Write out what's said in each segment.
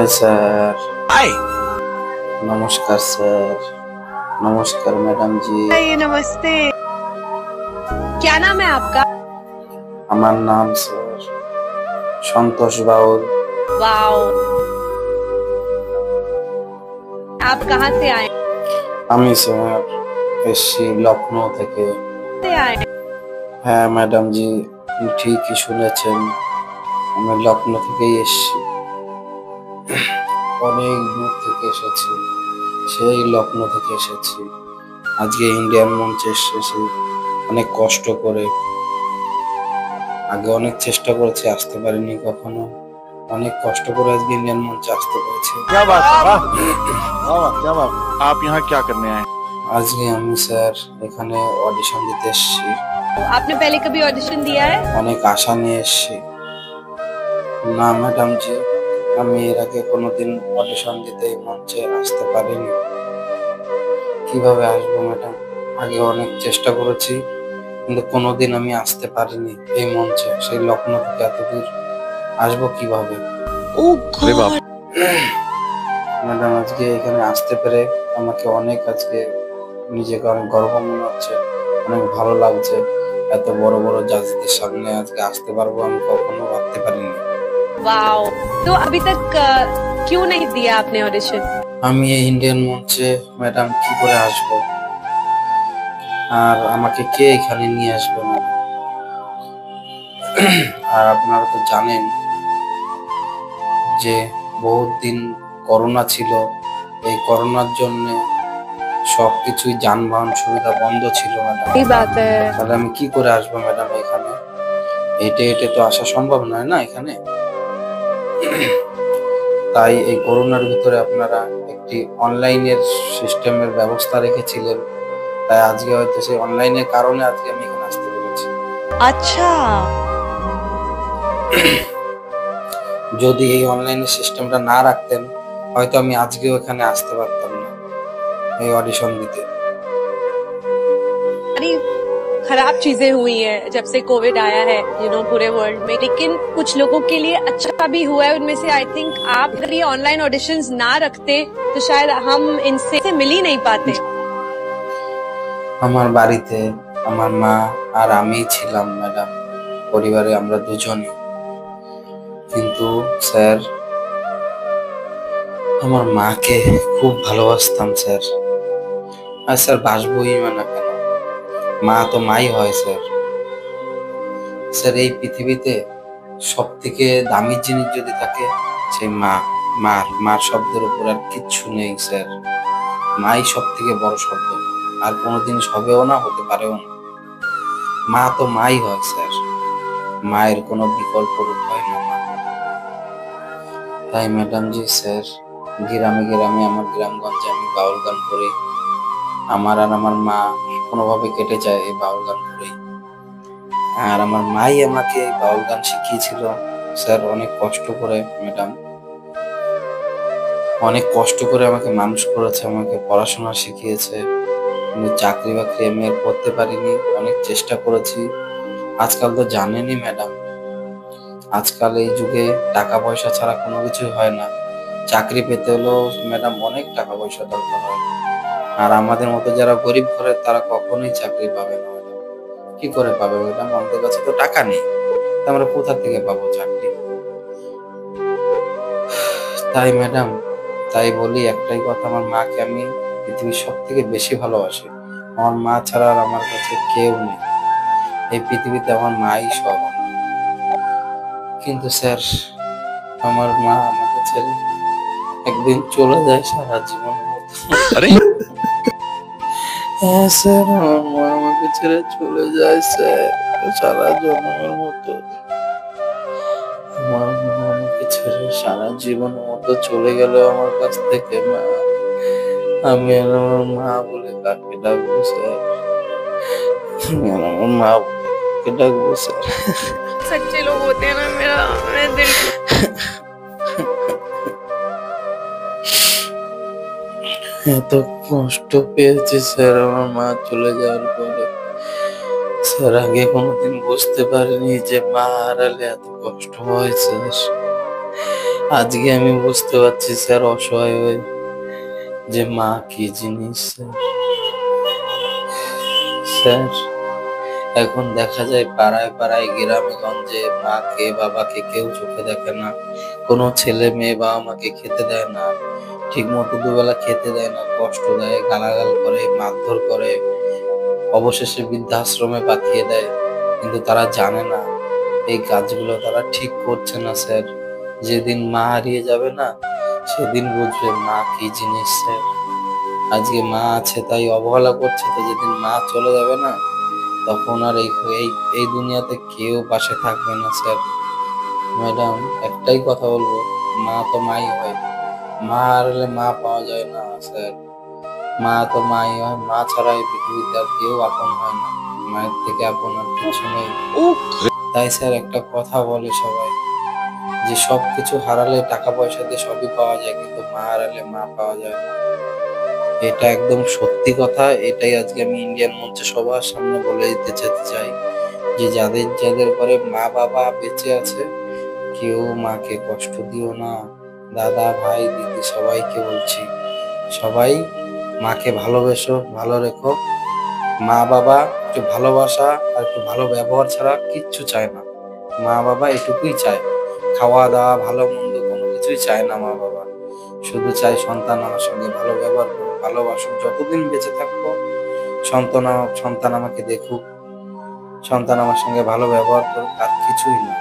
Hi sir. हाय। नमस्कार sir. नमस्कार madam जी। नमस्ते। क्या नाम है आपका? আমার নাম স্যার সন্তোষ বাউল। वाओ, आप कहाँ से आए? আমি স্যার এসছি লখনৌ থেকে। से आए? হ্যাঁ ম্যাডাম জি, ঠিকই শুনেছেন, আমি লখনৌ থেকেই এসছি। অনেক দূর থেকে এসেছি, সেই লখনৌ থেকে এসেছি। আজকে ইন্ডিয়ান মঞ্চে এসেছি অনেক কষ্ট করে। আগে অনেক চেষ্টা করেছি, আসতে পারিনি কখনো। অনেক কষ্ট করে আজকে ইন্ডিয়ান মঞ্চে আসতে পেরেছি। क्या बात है, वाह वाह, क्या बात। आप यहाँ क्या करने आए? আজকে আমি স্যার এখানে অডিশন দিতে এসেছি। आपने पहले कभी ऑडिशन दिया है? অনেক আশা নিয়ে এসেছি। না ম্যাডাম জি, আমি এর আগে কোনোদিন অডিশন দিতে এই মঞ্চে আসতে পারিনি। কিভাবে আসবো ম্যাডাম? আগে অনেক চেষ্টা করেছি, কিন্তু কোনোদিন আমি আসতে পারিনি এই মঞ্চে। সেই লখনৌ থেকে এত দূর আসবো কিভাবে? अरे बाप। ম্যাডাম আজকে এখানে আসতে পেরে আমাকে অনেক আজকে নিজেকে অনেক গর্ব মনে হচ্ছে, অনেক ভালো লাগছে। এত বড় বড় জাজদের সামনে আজকে আসতে পারবো আমি কখনো ভাবতে পারিনি। वाओ, तो अभी तक क्यों नहीं दिया आपने ऑडिशन? আমি এই ইন্ডিয়ান মঞ্চে ম্যাডাম কি করে আসবো, আর আমাকে কে এখানে নিয়ে আসবে ম্যাডাম? আর আপনারা তো জানেন যে বহুত দিন করোনা ছিল, এই করোনার জন্য সবকিছুই যানবাহন সুবিধা বন্ধ ছিল ম্যাডাম। सही बात है। তাহলে আমি কি করে আসবো ম্যাডাম এখানে? হেঁটে হেঁটে তো আসা সম্ভব নয় না এখানে। তাই এই করোনার ভিতরে আপনারা একটি অনলাইনের সিস্টেমের ব্যবস্থা রেখেছিলেন, তাই আজকে হয়তো সেই অনলাইনের কারণে আজকে আমি এখানে আসতে পেরেছি। अच्छा, যদি এই অনলাইনের সিস্টেমটা না রাখতেন হয়তো আমি আজকেও এখানে আসতে পারতাম না এই অডিশন দিতে। सारी खराब चीजें हुई है जब से कोविड आया है पूरे वर्ल्ड में, लेकिन कुछ लोगों के लिए अच्छा भी हुआ है। उनमें से आई थिंक आप अगर ये ऑनलाइन ऑडिशंस ना रखते तो शायद हम इनसे मिल ही नहीं पाते। আমার বাড়িতে আমার মা আর আমি ছিলাম ম্যাডাম, পরিবারে আমরা দুজনই। কিন্তু স্যার আমার মাকে খুব ভালোবাসতাম স্যার। আর স্যার বাসবই না কেন, মা তো মাই হয় স্যার। স্যার এই পৃথিবীতে সব থেকে দামি জিনিস যদি থাকে সেই মা। মার শব্দের উপর আর কিচ্ছু নেই স্যার। মাই সব থেকে বড় শব্দ, আর কোনো জিনিস হবেও না, হতে পারেও না। মা তো মাই হয় স্যার, মায়ের কোনো বিকল্প রূপ হয় না মা। তাই ম্যাডাম জি স্যার, গ্রামে গ্রামে আমার গ্রামগঞ্জে আমি বাউল গান করি। আমার আর আমার মা কোনোভাবে কেটে যায় এই বাউল গান করেই। আর আমার মাই আমাকে এই বাউল গান শিখিয়েছিল স্যার অনেক কষ্ট করে ম্যাডাম। অনেক কষ্ট করে আমাকে মানুষ করেছে, আমাকে পড়াশোনা শিখিয়েছে। কিন্তু চাকরি বাকরি আমি আর করতে পারিনি, অনেক চেষ্টা করেছি। আজকাল তো জানেনই ম্যাডাম, আজকাল এই যুগে টাকা পয়সা ছাড়া কোনো কিছুই হয় না। চাকরি পেতে হলেও ম্যাডাম অনেক টাকা পয়সা দরকার হয়। আর আমাদের মতো যারা গরিব ঘরের তারা কখনোই চাকরি পাবে না ম্যাডাম। কি করে পাবে ম্যাডাম? আমাদের কাছে তো টাকা নেই, আমরা কোথা থেকে পাবো চাকরি? তাই ম্যাডাম, তাই বলি একটাই কথা, আমার মাকে আমি পৃথিবীর সব থেকে বেশি ভালোবাসি। আমার মা ছাড়া আর আমার কাছে কেউ নেই এই পৃথিবীতে, আমার মাই সব। কিন্তু স্যার আমার মা আমাকে ছেড়ে একদিন চলে যায় সারা জীবন। अरे হ্যাঁ স্যার, আমার মা আমাকে ছেড়ে চলে যায় স্যার সারা জন্মের মতো। আমার মা আমাকে ছেড়ে সারা জীবনের মতো চলে গেল আমার কাছ থেকে। মা, আমি আর আমার মা বলে কাকে ডাকবো স্যার? আমি আর আমার মা বলে কাকে ডাকবো স্যার? सच्चे लोग होते हैं ना, मेरा दिल এত কষ্ট পেয়েছি স্যার আমার মা চলে যাওয়ার পরে। স্যার আগে কোনোদিন বুঝতে পারিনি যে মা হারালে এত কষ্ট হয় স্যার। আজকে আমি বুঝতে পারছি স্যার অসহায় হয়ে যে মা কি জিনিস স্যার। এখন দেখা যায় পাড়ায় পাড়ায় গ্রামে গঞ্জে মাকে বাবাকে কেউ চোখে দেখে না। কোনো ছেলে মেয়ে বাবা মাকে খেতে দেয় না, ঠিক মতো দুবেলা খেতে দেয় না, কষ্ট দেয়, গালাগাল করে, মারধর করে, অবশেষে বৃদ্ধাশ্রমে পাঠিয়ে দেয়। কিন্তু তারা জানে না এই কাজগুলো তারা ঠিক করছে না স্যার। যেদিন মা হারিয়ে যাবে না সেদিন বুঝবে মা কি জিনিস স্যার। আজকে মা আছে তাই অবহেলা করছে, তো যেদিন মা চলে যাবে না তখন আর এই এই এই দুনিয়াতে কেউ পাশে থাকবে না স্যার। ম্যাডাম একটাই কথা বলবো, মা তো মাই হয়, মা হারালে মা পাওয়া যায় না স্যার। মা তো মাই হয়, মা ছাড়া এই পৃথিবীতে আর কেউ আপন হয় না, মায়ের থেকে আপন আর কিছু নেই। তাই স্যার একটা কথা বলে সবাই যে সবকিছু হারালে টাকা পয়সা দিয়ে সবই পাওয়া যায়, কিন্তু মা হারালে মা পাওয়া যায় না। এটা একদম সত্যি কথা। এটাই আজকে আমি ইন্ডিয়ান মঞ্চে সবার সামনে বলে দিতে চাই যে যাদের যাদের ঘরে মা বাবা বেঁচে আছে কেউ মাকে কষ্ট দিও না। দাদা ভাই দিদি সবাইকে বলছি, সবাই মাকে ভালোবেসো, ভালো রেখো। মা বাবা একটু ভালোবাসা আর একটু ভালো ব্যবহার ছাড়া কিচ্ছু চায় না। মা বাবা এটুকুই চায়, খাওয়া দাওয়া ভালো মন্দ কোনো কিছুই চায় না। মা বাবা শুধু চায় সন্তান আমার সঙ্গে ভালো ব্যবহার করুক, ভালোবাসুক। যতদিন বেঁচে থাকবো সন্তান আমাকে দেখুক, সন্তান আমার সঙ্গে ভালো ব্যবহার করুক, আর কিছুই না।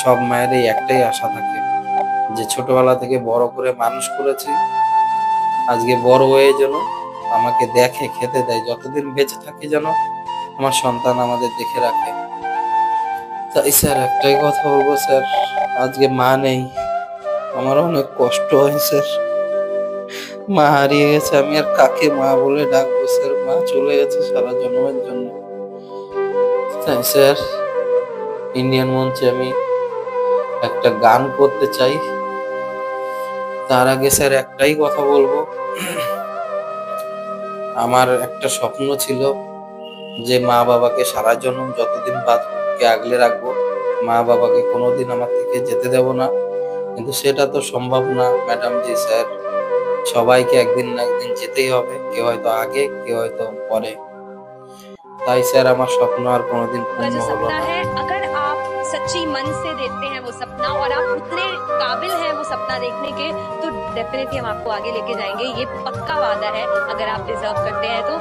সব মায়ের এই একটাই আশা থাকে যে ছোটবেলা থেকে বড় করে মানুষ করেছি, আজকে বড় হয়ে যেন আমাকে দেখে, খেতে দেয়, যতদিন বেঁচে থাকি যেন আমার সন্তান আমাদের দেখে রাখে। তাই স্যার একটাই কথা বলবো স্যার, আজকে মা নেই, আমার অনেক কষ্ট হয় স্যার। মা হারিয়ে গেছে, আমি আর কাকে মা বলে ডাকবো স্যার? মা চলে গেছে সারা জন্মের জন্য। তাই স্যার ইন্ডিয়ান মঞ্চে আমি একটা গান করতে চাই। তার আগে স্যার একটাই কথা বলবো, আমার একটা স্বপ্ন ছিল যে মা বাবাকে সারা জন্ম যতদিন বাঁচবো আগলে রাখবো, মা বাবাকে কোনোদিন আমার থেকে যেতে দেব না। কিন্তু সেটা তো সম্ভব না ম্যাডাম জি স্যার। সবাইকে একদিন না একদিন যেতেই হবে, কেউ হয়তো আগে কেউ হয়তো পরে। তাই স্যার আমার স্বপ্ন আর কোনোদিন का পূর্ণ जो হলো सपना না। है, अगर आप सच्ची मन से देखते हैं वो सपना और आप उतने काबिल हैं वो सपना देखने के, तो डेफिनेटली हम आपको आगे लेके जाएंगे। ये पक्का वादा है। अगर आप डिजर्व करते हैं तो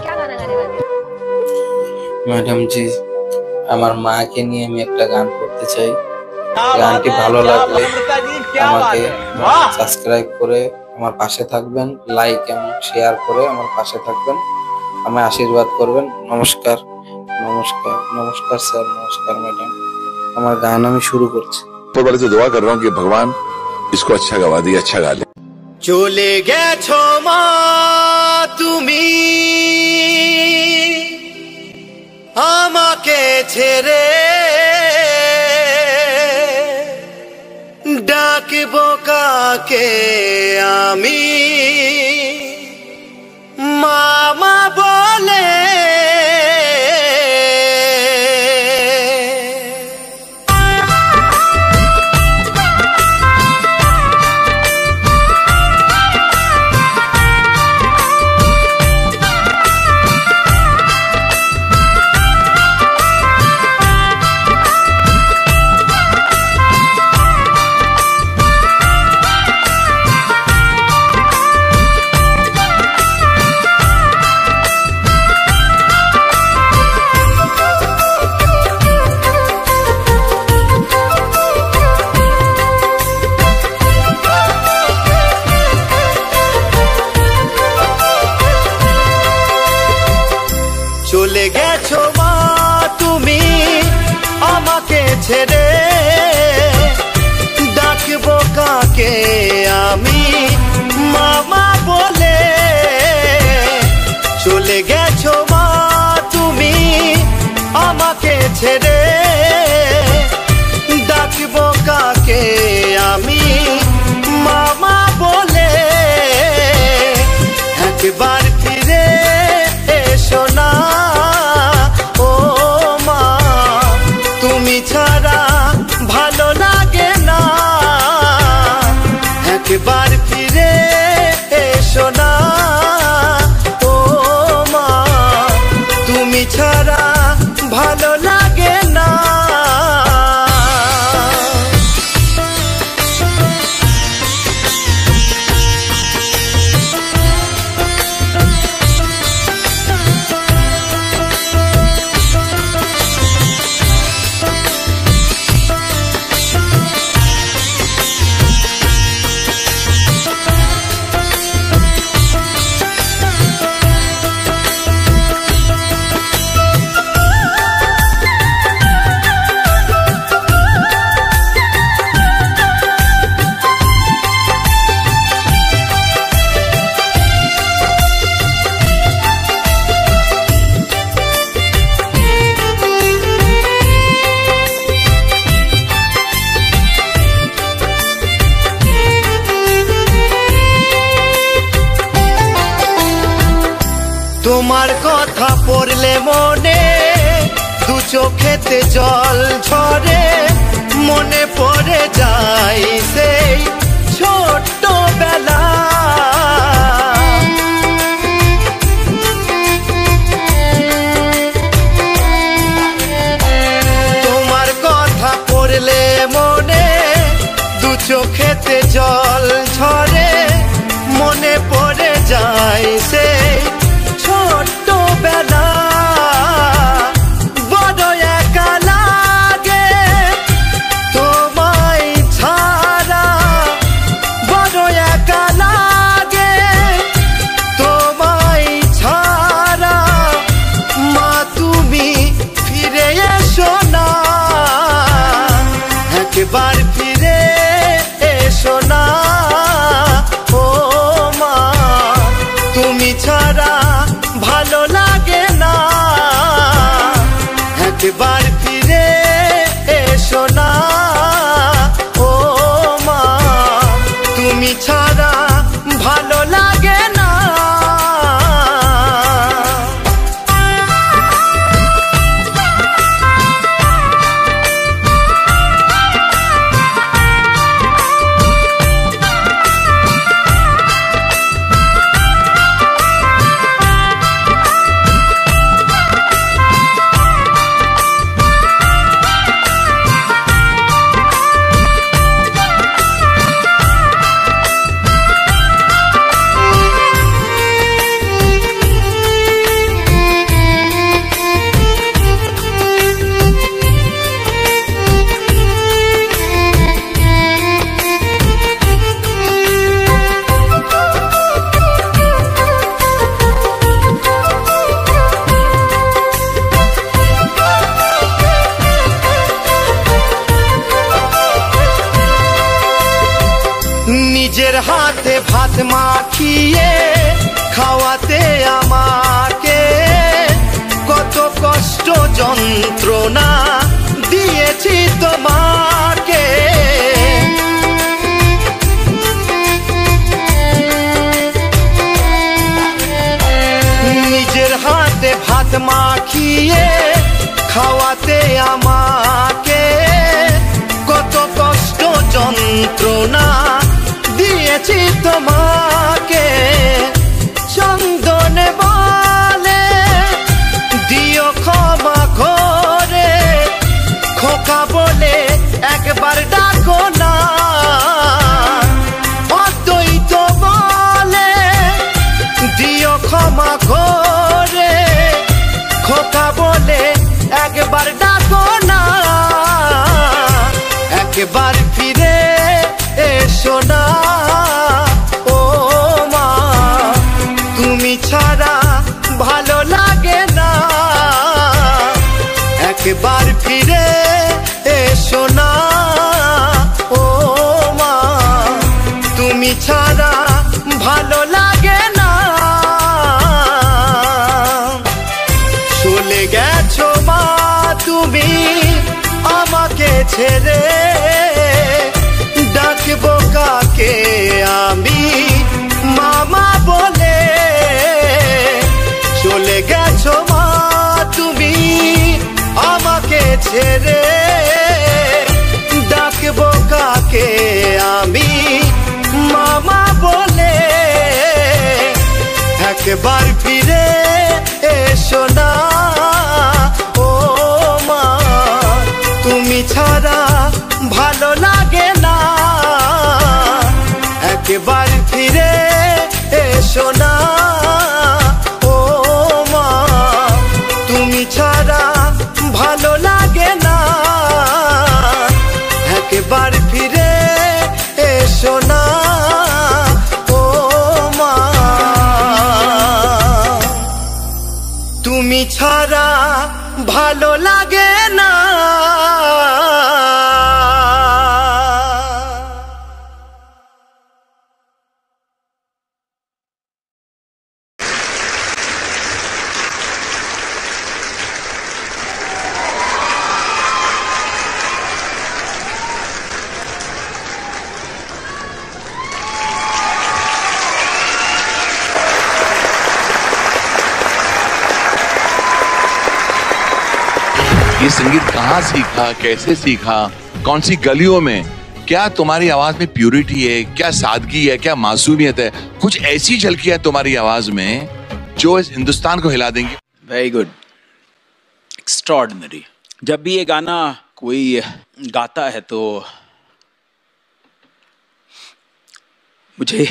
क्या गाना गाने वाले हैं? ম্যাডাম জি আমার মাকে নিয়ে আমি একটা গান করতে চাই। গানটি ভালো লাগলে আমাকে সাবস্ক্রাইব করে আমার পাশে থাকবেন, লাইক এবং শেয়ার করে আমার পাশে থাকবেন, আমায় আশীর্বাদ করবেন। নমস্কার নমস্কার নমস্কার স্যার, নমস্কার ম্যাডাম। আমার গান আমি শুরু করছি। ऊपर वाले से दुआ कर रहा हूँ कि भगवान इसको अच्छा गवा दिए, अच्छा गा ले। চলে গেছো মা তুমি আমাকে ছেড়ে, ডাকবো কাকে আমি মামা বলে। চলে গেছো মা তুমি আমাকে ছেড়ে, ডাকবো কাকে আমি মামা বলে। চলে গেছো মা তুমি আমাকে ছেড়ে, ডাকবো কাকে আমি মামা বলে। একবার ফিরে এসো না ও মা, তুমি ছাড়া ভালো লাগে না। তোমার কথা পড়লে মনে দু চোখেতে জল ঝরে, মনে পড়ে যায় সেই ছোট্টবেলা। তোমার কথা পড়লে মনে দু চোখেতে জল ঝরে, মনে পড়ে যায় সেই ছোট্টবেলা। বড় একা লাগে তোমায় ছাড়া, বড় একা লাগে তোমায় ছাড়া। মা তুমি ফিরে এসো না, একবার ফিরে এসো না। ও মা তুমি ছাড়া ভালো লাগে না, একবার ফিরে এসো না। ও মা তুমি ছাড়া ভালো লাগে না। নিজের হাতে ভাত মাখিয়ে খাওয়াতে আমাকে, কত কষ্ট যন্ত্রণা দিয়েছি তোমাকে। নিজের হাতে ভাত মাখিয়ে খাওয়াতে আমাকে, কত কষ্ট যন্ত্রণা দিয়েছি তোমাকে। চন্দনে বলে দিও ক্ষমা করে, খোকা বলে একবার ডাকো না। অদ্বৈত বলে দিও ক্ষমা করে, খোকা বলে একবার ডাকো না। একবার ফিরে এসো না। ও মা তুমি ছাড়া ভালো লাগে না, একবার ফিরে এসো না। ও মা তুমি ছাড়া ভালো লাগে না। চলে গেছো মা তুমি আমাকে ছেড়ে, ডাকবো কাকে আমি মামা বলে। চলে গেছো মা তুমি আমাকে ছেড়ে, ডাকবো কাকে আমি মামা বলে। একবার ফিরে এসো না। ও মা তুমি ছাড়া ভালো লাগে না, একবার ফিরে এসো না। ও মা তুমি ছাড়া ভালো লাগে না, একবার ফিরে এসো না। ও মা তুমি ছাড়া ভালো লাগে না। ये संगीत कहाँ सीखा, कैसे सीखा, कौन सी गलियों में? क्या तुम्हारी आवाज में प्यूरिटी है, क्या सादगी है, क्या मासूमियत है? कुछ ऐसी झलकियां तुम्हारी आवाज में जो इस हिंदुस्तान को हिला देंगी। Very good, extraordinary. जब भी ये गाना कोई गाता है तो मुझे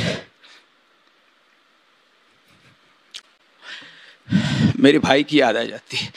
मेरे भाई की याद आ जाती है।